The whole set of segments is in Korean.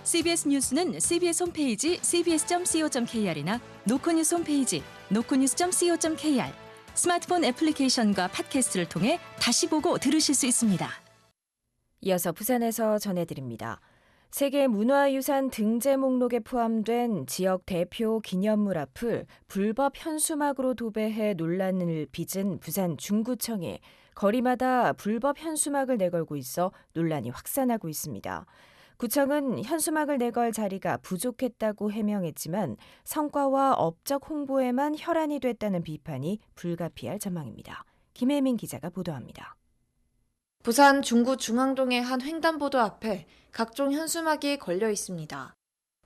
CBS 뉴스는 CBS 홈페이지 cbs.co.kr이나 노코뉴스 홈페이지 노코뉴스.co.kr, 스마트폰 애플리케이션과 팟캐스트를 통해 다시 보고 들으실 수 있습니다. 이어서 부산에서 전해드립니다. 세계 문화유산 등재 목록에 포함된 지역 대표 기념물 앞을 불법 현수막으로 도배해 논란을 빚은 부산 중구청이 거리마다 불법 현수막을 내걸고 있어 논란이 확산하고 있습니다. 구청은 현수막을 내걸 자리가 부족했다고 해명했지만 성과와 업적 홍보에만 혈안이 됐다는 비판이 불가피할 전망입니다. 김혜민 기자가 보도합니다. 부산 중구 중앙동의 한 횡단보도 앞에 각종 현수막이 걸려 있습니다.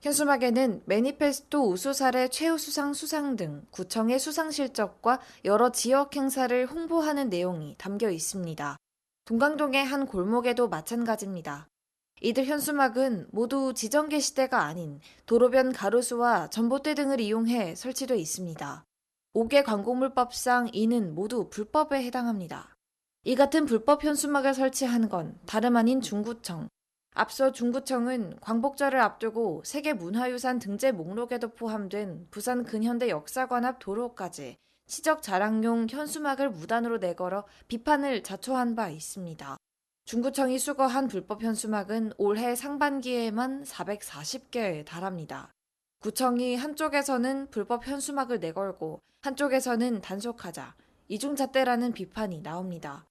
현수막에는 매니페스토 우수 사례 최우수상 수상 등 구청의 수상 실적과 여러 지역 행사를 홍보하는 내용이 담겨 있습니다. 동강동의 한 골목에도 마찬가지입니다. 이들 현수막은 모두 지정계 시대가 아닌 도로변 가로수와 전봇대 등을 이용해 설치돼 있습니다. 5개 광고물법상 이는 모두 불법에 해당합니다. 이 같은 불법 현수막을 설치한 건 다름 아닌 중구청. 앞서 중구청은 광복절을 앞두고 세계문화유산 등재 목록에도 포함된 부산 근현대 역사관 앞 도로까지 시적 자랑용 현수막을 무단으로 내걸어 비판을 자초한 바 있습니다. 중구청이 수거한 불법 현수막은 올해 상반기에만 440개에 달합니다. 구청이 한쪽에서는 불법 현수막을 내걸고 한쪽에서는 단속하자, 이중잣대라는 비판이 나옵니다.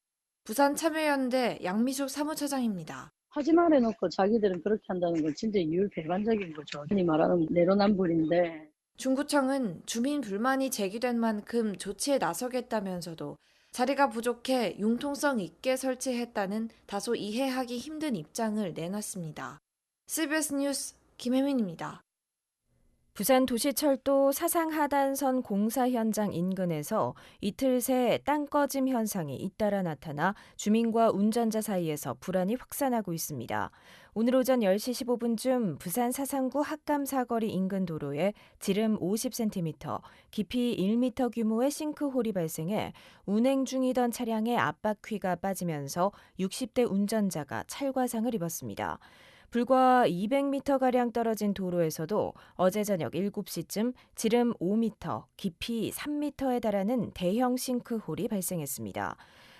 부산 참여연대 양미숙 사무처장입니다. 하지 말아놓고 자기들은 그렇게 한다는 건 진짜 이율배반적인 거죠. 흔히 말하는 내로남불인데. 중구청은 주민 불만이 제기된 만큼 조치에 나서겠다면서도 자리가 부족해 융통성 있게 설치했다는 다소 이해하기 힘든 입장을 내놨습니다. CBS 뉴스 김혜민입니다. 부산 도시철도 사상하단선 공사 현장 인근에서 이틀 새 땅 꺼짐 현상이 잇따라 나타나 주민과 운전자 사이에서 불안이 확산하고 있습니다. 오늘 오전 10시 15분쯤 부산 사상구 학감 사거리 인근 도로에 지름 50cm, 깊이 1m 규모의 싱크홀이 발생해 운행 중이던 차량의 앞바퀴가 빠지면서 60대 운전자가 찰과상을 입었습니다. 불과 200m가량 떨어진 도로에서도 어제 저녁 7시쯤 지름 5m, 깊이 3m에 달하는 대형 싱크홀이 발생했습니다.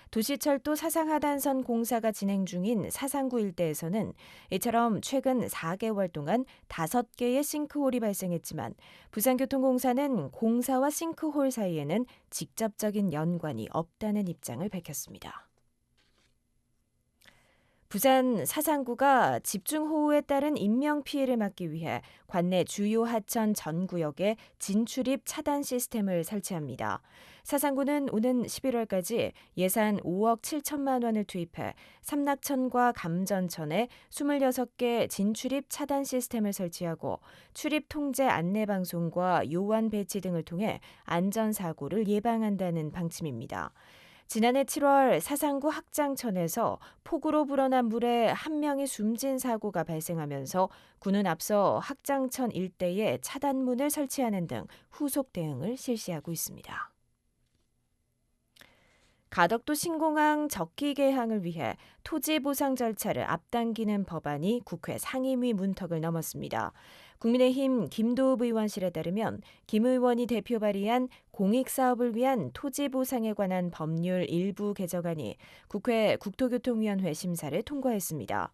도시철도 사상하단선 공사가 진행 중인 사상구 일대에서는 이처럼 최근 4개월 동안 5개의 싱크홀이 발생했지만 부산교통공사는 공사와 싱크홀 사이에는 직접적인 연관이 없다는 입장을 밝혔습니다. 부산 사상구가 집중호우에 따른 인명피해를 막기 위해 관내 주요 하천 전 구역에 진출입 차단 시스템을 설치합니다. 사상구는 오는 11월까지 예산 5억 7천만 원을 투입해 삼락천과 감전천에 26개 진출입 차단 시스템을 설치하고 출입 통제 안내 방송과 요원 배치 등을 통해 안전사고를 예방한다는 방침입니다. 지난해 7월 사상구 학장천에서 폭우로 불어난 물에 한 명이 숨진 사고가 발생하면서 군은 앞서 학장천 일대에 차단문을 설치하는 등 후속 대응을 실시하고 있습니다. 가덕도 신공항 적기 개항을 위해 토지 보상 절차를 앞당기는 법안이 국회 상임위 문턱을 넘었습니다. 국민의힘 김도읍 의원실에 따르면 김 의원이 대표 발의한 공익사업을 위한 토지 보상에 관한 법률 일부 개정안이 국회 국토교통위원회 심사를 통과했습니다.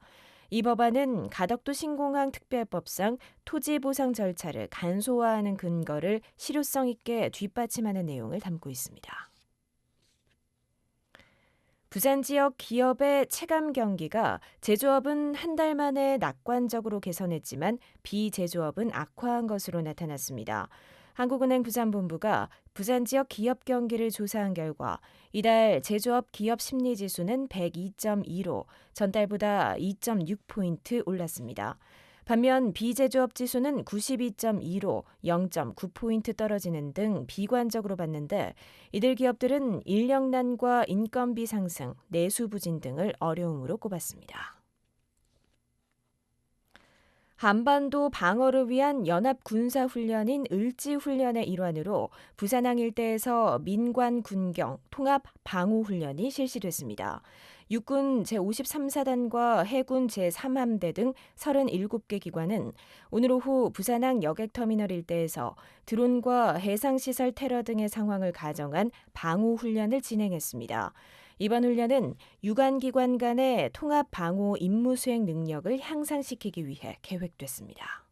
이 법안은 가덕도 신공항 특별법상 토지 보상 절차를 간소화하는 근거를 실효성 있게 뒷받침하는 내용을 담고 있습니다. 부산 지역 기업의 체감 경기가 제조업은 한 달 만에 낙관적으로 개선했지만 비제조업은 악화한 것으로 나타났습니다. 한국은행 부산본부가 부산 지역 기업 경기를 조사한 결과 이달 제조업 기업 심리지수는 102.2로 전달보다 2.6포인트 올랐습니다. 반면 비제조업 지수는 92.2로 0.9포인트 떨어지는 등 비관적으로 봤는데 이들 기업들은 인력난과 인건비 상승, 내수 부진 등을 어려움으로 꼽았습니다. 한반도 방어를 위한 연합 군사훈련인 을지훈련의 일환으로 부산항 일대에서 민관 군경 통합 방호훈련이 실시됐습니다. 육군 제53사단과 해군 제3함대 등 37개 기관은 오늘 오후 부산항 여객터미널 일대에서 드론과 해상시설 테러 등의 상황을 가정한 방호 훈련을 진행했습니다. 이번 훈련은 유관기관 간의 통합 방호 임무 수행 능력을 향상시키기 위해 계획됐습니다.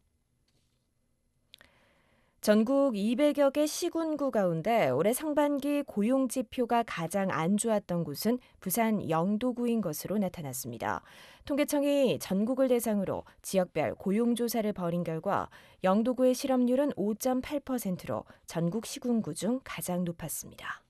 전국 200여 개 시군구 가운데 올해 상반기 고용 지표가 가장 안 좋았던 곳은 부산 영도구인 것으로 나타났습니다. 통계청이 전국을 대상으로 지역별 고용조사를 벌인 결과 영도구의 실업률은 5.8%로 전국 시군구 중 가장 높았습니다.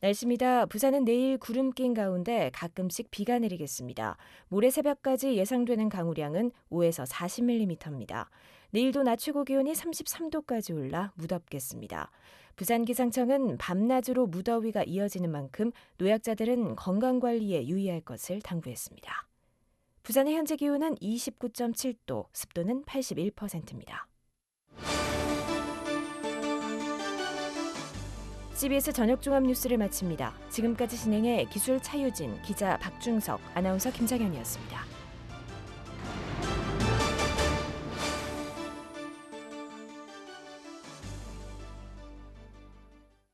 날씨입니다. 부산은 내일 구름 낀 가운데 가끔씩 비가 내리겠습니다. 모레 새벽까지 예상되는 강우량은 5에서 40mm입니다. 내일도 낮 최고 기온이 33도까지 올라 무덥겠습니다. 부산기상청은 밤낮으로 무더위가 이어지는 만큼 노약자들은 건강관리에 유의할 것을 당부했습니다. 부산의 현재 기온은 29.7도, 습도는 81%입니다. CBS 저녁 종합 뉴스를 마칩니다. 지금까지 진행해 기술 차유진, 기자 박중석, 아나운서 김장현이었습니다.